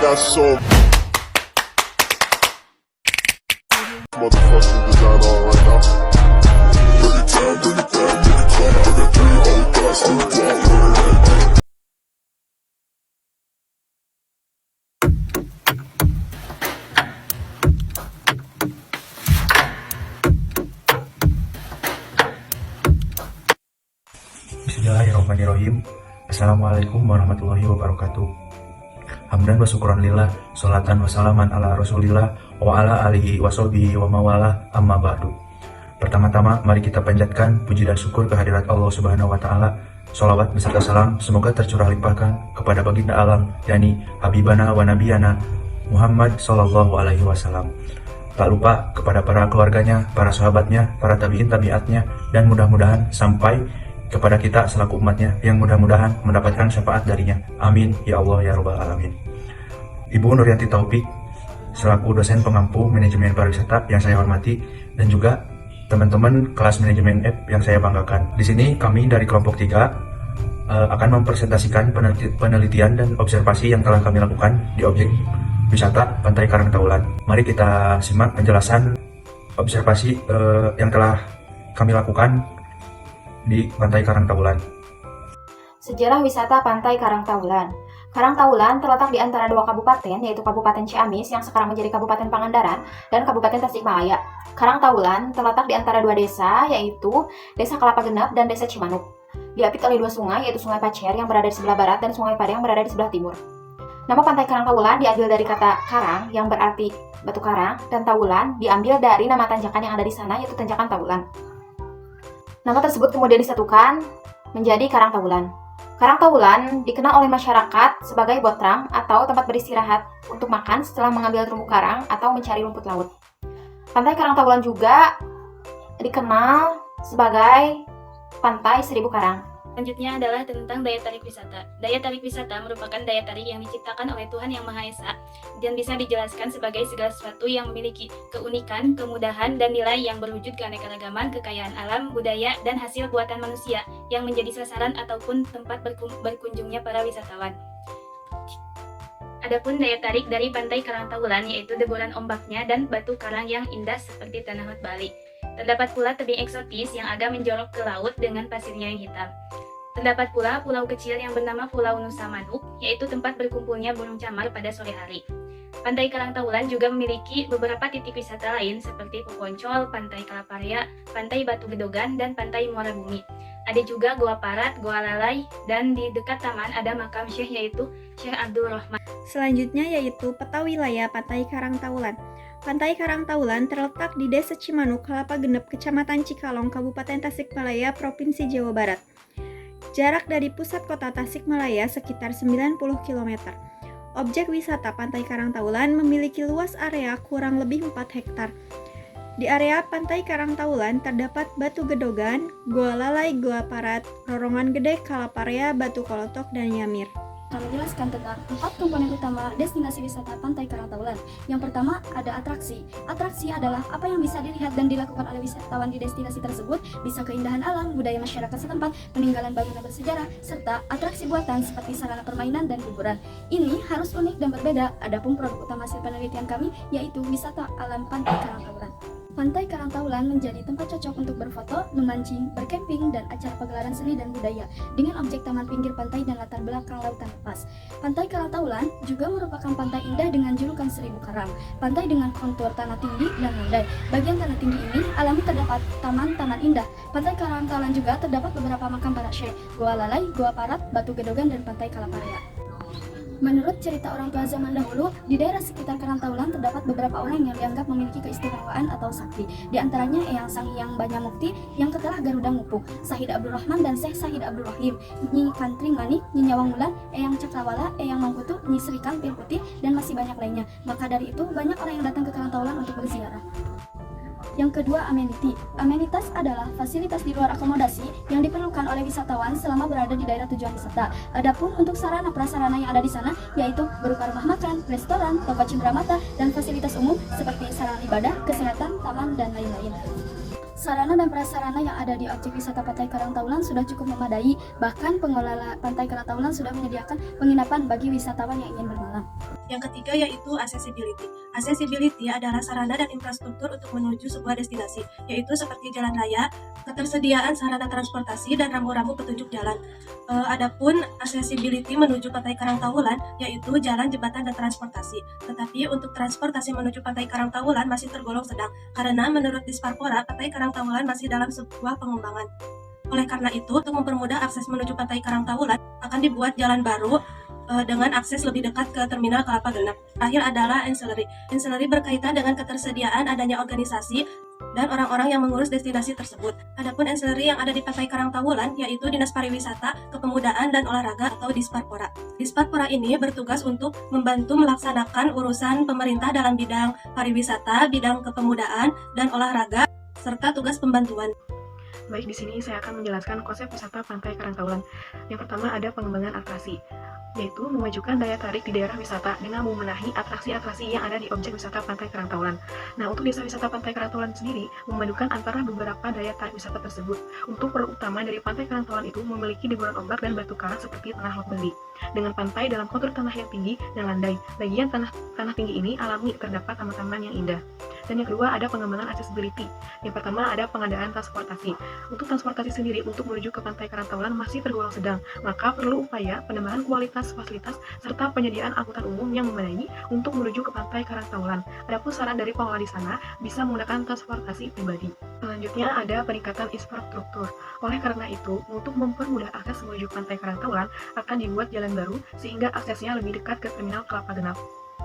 got so motherfucking design on right now. Bring it down, bring it down, bring it down. I got 3 old guys to walk. Bismillahirrahmanirrahim. Assalamualaikum warahmatullahi wabarakatuh. Hamdan wa syukran lillah, sholatan wa salaman ala rasulillah wa ala alihi wa sahbihi wa mawala, amma ba'du. Pertama-tama mari kita panjatkan puji dan syukur kehadirat Allah Subhanahu wa taala. Sholawat beserta salam semoga tercurah limpahkan kepada baginda alam yakni habibana wa nabiyana Muhammad sallallahu alaihi wasallam. Tak lupa kepada para keluarganya, para sahabatnya, para tabi'in tabi'atnya, dan mudah-mudahan sampai kepada kita selaku umatnya yang mudah-mudahan mendapatkan syafaat darinya. Amin ya Allah ya Rabbal Alamin. Ibu Nuryanti Taufik selaku dosen pengampu manajemen pariwisata yang saya hormati, dan juga teman-teman kelas manajemen F yang saya banggakan. Di sini kami dari kelompok 3 akan mempresentasikan penelitian dan observasi yang telah kami lakukan di objek wisata Pantai Karangtaulan. Mari kita simak penjelasan observasi yang telah kami lakukan di Pantai Karangtaulan. Sejarah wisata Pantai Karangtaulan. Karangtaulan terletak di antara 2 kabupaten, yaitu Kabupaten Ciamis yang sekarang menjadi Kabupaten Pangandaran dan Kabupaten Tasikmalaya. Karangtaulan terletak di antara 2 desa, yaitu Desa Kelapa Genap dan Desa Cimanuk. Diapit oleh 2 sungai, yaitu Sungai Pacer yang berada di sebelah barat dan Sungai Pare yang berada di sebelah timur. Nama Pantai Karangtaulan diambil dari kata karang yang berarti batu karang, dan taulan diambil dari nama tanjakan yang ada di sana, yaitu Tanjakan Taulan. Nama tersebut kemudian disatukan menjadi Karangtaulan. Karangtaulan dikenal oleh masyarakat sebagai botrang atau tempat beristirahat untuk makan setelah mengambil terumbu karang atau mencari rumput laut. Pantai Karangtaulan juga dikenal sebagai Pantai Seribu Karang. Selanjutnya adalah tentang daya tarik wisata. Daya tarik wisata merupakan daya tarik yang diciptakan oleh Tuhan Yang Maha Esa dan bisa dijelaskan sebagai segala sesuatu yang memiliki keunikan, kemudahan, dan nilai yang berwujud keanekaragaman, kekayaan alam, budaya, dan hasil buatan manusia yang menjadi sasaran ataupun tempat berkunjungnya para wisatawan. Adapun daya tarik dari Pantai Karangtaulan yaitu deburan ombaknya dan batu karang yang indah seperti tanah laut Bali. Terdapat pula tebing eksotis yang agak menjorok ke laut dengan pasirnya yang hitam. Terdapat pula pulau kecil yang bernama Pulau Nusa Manuk, yaitu tempat berkumpulnya burung camar pada sore hari. Pantai Karangtaulan juga memiliki beberapa titik wisata lain seperti Poponcol, Pantai Kalaparia, Pantai Batu Gedogan, dan Pantai Muara Bumi. Ada juga Goa Parat, Goa Lalai, dan di dekat taman ada makam Syekh yaitu Syekh Abdul Rahman. Selanjutnya yaitu peta wilayah Pantai Karangtaulan. Pantai Karangtaulan terletak di Desa Cimanuk, Kelapa Genep, Kecamatan Cikalong, Kabupaten Tasikmalaya, Provinsi Jawa Barat. Jarak dari pusat kota Tasikmalaya sekitar 90 km. Objek wisata Pantai Karangtaulan memiliki luas area kurang lebih 4 hektar. Di area Pantai Karangtaulan terdapat Batu Gedogan, Goa Lalai, Goa Parat, Rorongan Gede, Kalaparia, Batu Kolotok, dan Yamir. Menjelaskan tentang 4 komponen utama destinasi wisata Pantai Karangtaulan. Yang pertama ada atraksi. Atraksi adalah apa yang bisa dilihat dan dilakukan oleh wisatawan di destinasi tersebut, bisa keindahan alam, budaya masyarakat setempat, peninggalan bangunan bersejarah, serta atraksi buatan seperti sarana permainan dan hiburan. Ini harus unik dan berbeda. Adapun produk utama hasil penelitian kami yaitu wisata alam Pantai Karangtaulan. Pantai Karangtaulan menjadi tempat cocok untuk berfoto, memancing, berkemping, dan acara pagelaran seni dan budaya dengan objek taman pinggir pantai dan latar belakang lautan lepas. Pantai Karangtaulan juga merupakan pantai indah dengan julukan Seribu Karang. Pantai dengan kontur tanah tinggi dan landai. Bagian tanah tinggi ini alami terdapat taman-taman indah. Pantai Karangtaulan juga terdapat beberapa makam para syekh, Goa Lalai, Goa Parat, Batu Gedogan, dan Pantai Kalaparia. Menurut cerita orang tua zaman dahulu, di daerah sekitar Karangtaulan terdapat beberapa orang yang dianggap memiliki keistimewaan atau sakti. Di antaranya Eyang Sanghyang Banyamukti yang ketelah Garuda Ngupuk, Syahid Abdul Rahman dan Syekh Syahid Abdul Rahim, Nyi Kantring Manik, Nyi Nyawang Wulan, Eyang Cakrawala, Eyang Mangkutu, Nyi Sri Kampir Putih, dan masih banyak lainnya. Maka dari itu, banyak orang yang datang ke Karangtaulan untuk berziarah. Yang kedua, amenity. Amenitas adalah fasilitas di luar akomodasi yang diperlukan oleh wisatawan selama berada di daerah tujuan wisata. Adapun untuk sarana prasarana yang ada di sana yaitu berupa rumah makan, restoran, toko cenderamata, dan fasilitas umum seperti sarana ibadah, kesehatan, taman, dan lain-lain. Sarana dan prasarana yang ada di objek wisata Pantai Karangtaulan sudah cukup memadai, bahkan pengelola Pantai Karangtaulan sudah menyediakan penginapan bagi wisatawan yang ingin bermalam. Yang ketiga yaitu accessibility. Accessibility adalah sarana dan infrastruktur untuk menuju sebuah destinasi, yaitu seperti jalan raya, ketersediaan sarana transportasi, dan rambu-rambu petunjuk jalan. Adapun accessibility menuju Pantai Karangtaulan yaitu jalan, jembatan, dan transportasi. Tetapi untuk transportasi menuju Pantai Karangtaulan masih tergolong sedang, karena menurut Disparpora, Pantai Karangtaulan masih dalam sebuah pengembangan. Oleh karena itu, untuk mempermudah akses menuju Pantai Karangtaulan, akan dibuat jalan baru dengan akses lebih dekat ke Terminal Kelapa Genap. Terakhir adalah ancillary. Ancillary berkaitan dengan ketersediaan adanya organisasi dan orang-orang yang mengurus destinasi tersebut. Adapun ancillary yang ada di Pantai Karangtaulan yaitu Dinas Pariwisata, Kepemudaan, dan Olahraga atau Disparpora. Disparpora ini bertugas untuk membantu melaksanakan urusan pemerintah dalam bidang pariwisata, bidang kepemudaan, dan olahraga, serta tugas pembantuan. Baik, di sini saya akan menjelaskan konsep wisata Pantai Karangtaulan. Yang pertama ada pengembangan atraksi, yaitu memajukan daya tarik di daerah wisata dengan membenahi atraksi-atraksi yang ada di objek wisata Pantai Karangtaulan. Nah, untuk desa wisata Pantai Karangtaulan sendiri memadukan antara beberapa daya tarik wisata tersebut. Untuk peran utama dari Pantai Karangtaulan itu memiliki deburan ombak dan batu karang seperti Tanah Lot Bali, dengan pantai dalam kontur tanah yang tinggi dan landai. Bagian tanah tinggi ini alami, terdapat taman-taman yang indah. Dan yang kedua ada pengembangan accessibility. Yang pertama ada pengadaan transportasi. Untuk transportasi sendiri untuk menuju ke Pantai Karangtaulan masih tergolong sedang, maka perlu upaya penambahan kualitas fasilitas serta penyediaan angkutan umum yang memadai untuk menuju ke Pantai Karangtaulan. Adapun saran dari pengelola di sana bisa menggunakan transportasi pribadi. Selanjutnya ada peningkatan infrastruktur. Oleh karena itu, untuk mempermudah akses menuju Pantai Karangtaulan akan dibuat jalan baru sehingga aksesnya lebih dekat ke Terminal Kelapa Genap.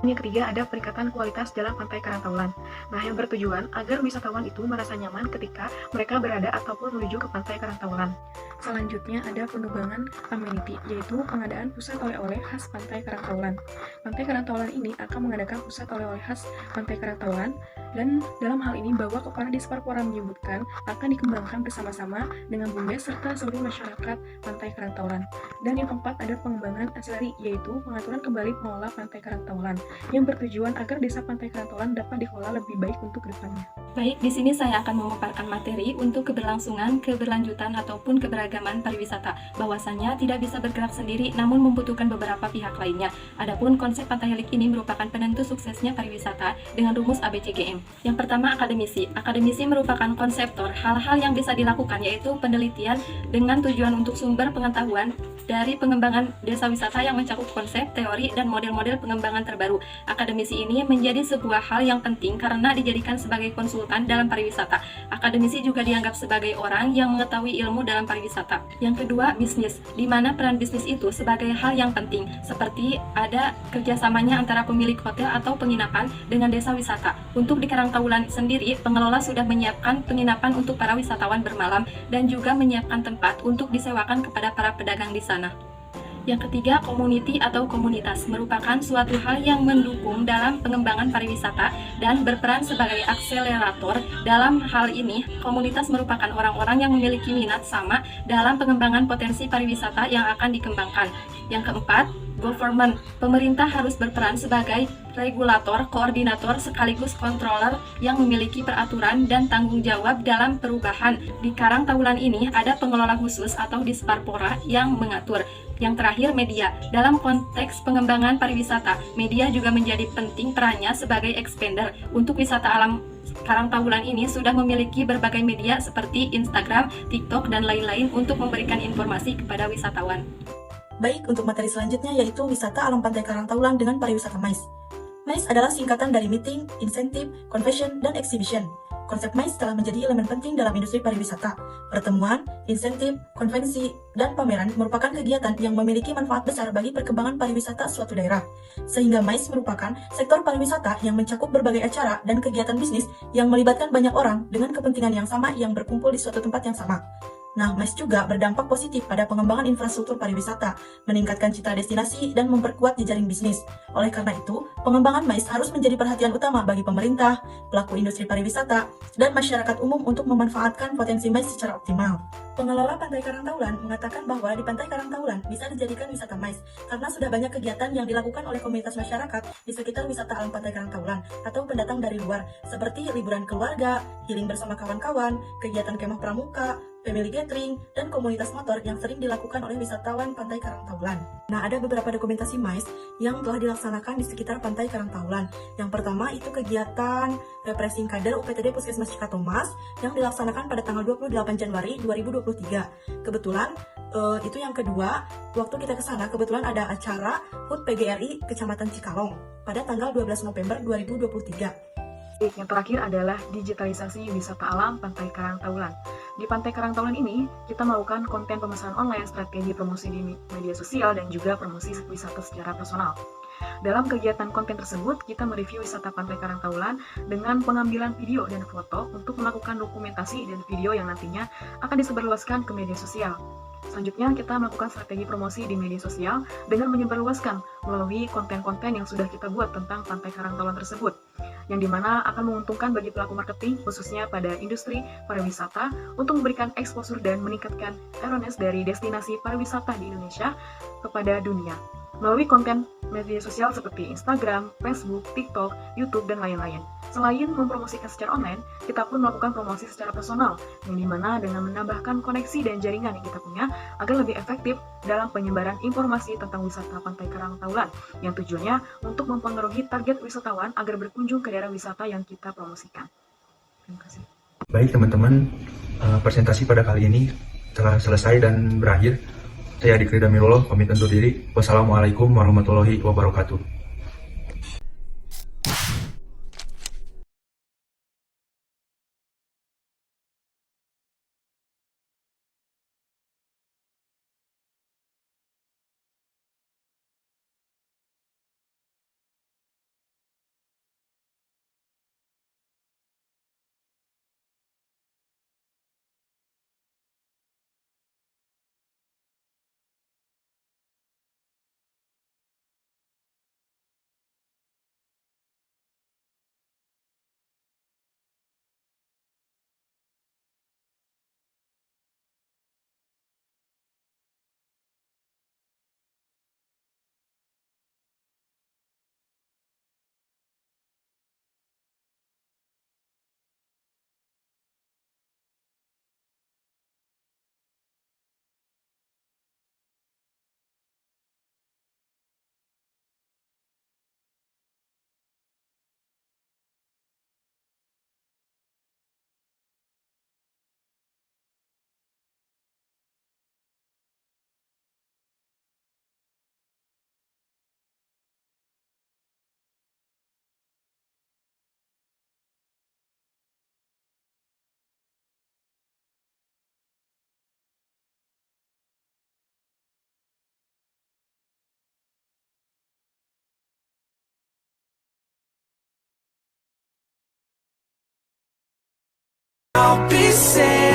Yang ketiga ada peningkatan kualitas jalan Pantai Karangtaulan. Nah, yang bertujuan agar wisatawan itu merasa nyaman ketika mereka berada ataupun menuju ke Pantai Karangtaulan. Selanjutnya ada pengembangan amenity, yaitu pengadaan pusat oleh-oleh khas Pantai Karangtaulan. Pantai Karangtaulan ini akan mengadakan pusat oleh-oleh khas Pantai Karangtaulan, dan dalam hal ini bahwa Kepala Disparpora menyebutkan akan dikembangkan bersama-sama dengan BUMDes serta seluruh masyarakat Pantai Karangtaulan. Dan yang keempat ada pengembangan ancillary, yaitu pengaturan kembali pengelola Pantai Karangtaulan, yang bertujuan agar desa Pantai Karangtaulan dapat dikelola lebih baik untuk kedepannya. Baik, di sini saya akan memaparkan materi untuk keberlangsungan, keberlanjutan, ataupun keberagaman pariwisata. Bahwasanya tidak bisa bergerak sendiri, namun membutuhkan beberapa pihak lainnya. Adapun konsep Pantai Helik ini merupakan penentu suksesnya pariwisata dengan rumus ABCGM. Yang pertama, akademisi. Akademisi merupakan konseptor hal-hal yang bisa dilakukan, yaitu penelitian dengan tujuan untuk sumber pengetahuan dari pengembangan desa wisata yang mencakup konsep, teori, dan model-model pengembangan terbaru. Akademisi ini menjadi sebuah hal yang penting karena dijadikan sebagai konsultan dalam pariwisata. Akademisi juga dianggap sebagai orang yang mengetahui ilmu dalam pariwisata. Yang kedua, bisnis, di mana peran bisnis itu sebagai hal yang penting, seperti ada kerjasamanya antara pemilik hotel atau penginapan dengan desa wisata. Untuk di Karangtaulan sendiri, pengelola sudah menyiapkan penginapan untuk para wisatawan bermalam dan juga menyiapkan tempat untuk disewakan kepada para pedagang di sana. Yang ketiga, community atau komunitas merupakan suatu hal yang mendukung dalam pengembangan pariwisata dan berperan sebagai akselerator. Dalam hal ini, komunitas merupakan orang-orang yang memiliki minat sama dalam pengembangan potensi pariwisata yang akan dikembangkan. Yang keempat, government. Pemerintah harus berperan sebagai regulator, koordinator, sekaligus controller yang memiliki peraturan dan tanggung jawab dalam perubahan. Di Karangtaulan ini ada pengelola khusus atau Disparpora yang mengatur. Yang terakhir, media. Dalam konteks pengembangan pariwisata, media juga menjadi penting perannya sebagai expander. Untuk wisata alam Karangtaulan ini sudah memiliki berbagai media seperti Instagram, TikTok, dan lain-lain untuk memberikan informasi kepada wisatawan. Baik, untuk materi selanjutnya yaitu wisata alam Pantai Karangtaulan dengan pariwisata MICE. MICE adalah singkatan dari Meeting, Incentive, Convention, dan Exhibition. Konsep MICE telah menjadi elemen penting dalam industri pariwisata. Pertemuan, insentif, konvensi, dan pameran merupakan kegiatan yang memiliki manfaat besar bagi perkembangan pariwisata suatu daerah. Sehingga MICE merupakan sektor pariwisata yang mencakup berbagai acara dan kegiatan bisnis yang melibatkan banyak orang dengan kepentingan yang sama yang berkumpul di suatu tempat yang sama. Nah, MICE juga berdampak positif pada pengembangan infrastruktur pariwisata, meningkatkan citra destinasi, dan memperkuat jejaring bisnis. Oleh karena itu, pengembangan MICE harus menjadi perhatian utama bagi pemerintah, pelaku industri pariwisata, dan masyarakat umum untuk memanfaatkan potensi MICE secara optimal. Pengelola Pantai Karangtaulan mengatakan bahwa di Pantai Karangtaulan bisa dijadikan wisata MICE karena sudah banyak kegiatan yang dilakukan oleh komunitas masyarakat di sekitar wisata alam Pantai Karangtaulan atau pendatang dari luar, seperti liburan keluarga, healing bersama kawan-kawan, kegiatan kemah pramuka, family gathering, dan komunitas motor yang sering dilakukan oleh wisatawan Pantai Karangtaulan. Nah, ada beberapa dokumentasi MICE yang telah dilaksanakan di sekitar Pantai Karangtaulan. Yang pertama itu kegiatan refreshing kader UPTD Puskesmas Cikatomas yang dilaksanakan pada tanggal 28 Januari 2023. Kebetulan itu yang kedua, waktu kita ke sana kebetulan ada acara HUT PGRI Kecamatan Cikalong pada tanggal 12 November 2023. Yang terakhir adalah digitalisasi wisata alam Pantai Karangtaulan. Di Pantai Karangtaulan ini, kita melakukan konten pemesanan online, strategi promosi di media sosial, dan juga promosi wisata secara personal. Dalam kegiatan konten tersebut, kita mereview wisata Pantai Karangtaulan dengan pengambilan video dan foto untuk melakukan dokumentasi dan video yang nantinya akan disebarluaskan ke media sosial. Selanjutnya, kita melakukan strategi promosi di media sosial dengan menyebarluaskan melalui konten-konten yang sudah kita buat tentang Pantai Karangtaulan tersebut, yang dimana akan menguntungkan bagi pelaku marketing, khususnya pada industri pariwisata, untuk memberikan exposure dan meningkatkan awareness dari destinasi pariwisata di Indonesia kepada dunia, melalui konten media sosial seperti Instagram, Facebook, TikTok, YouTube, dan lain-lain. Selain mempromosikan secara online, kita pun melakukan promosi secara personal, yang dimana dengan menambahkan koneksi dan jaringan yang kita punya agar lebih efektif dalam penyebaran informasi tentang wisata Pantai Karangtaulan, yang tujuannya untuk mempengaruhi target wisatawan agar berkunjung ke daerah wisata yang kita promosikan. Terima kasih. Baik teman-teman, presentasi pada kali ini telah selesai dan berakhir. Saya Dikri Damirullah, pamit undur diri. Wassalamualaikum warahmatullahi wabarakatuh. I'll be safe.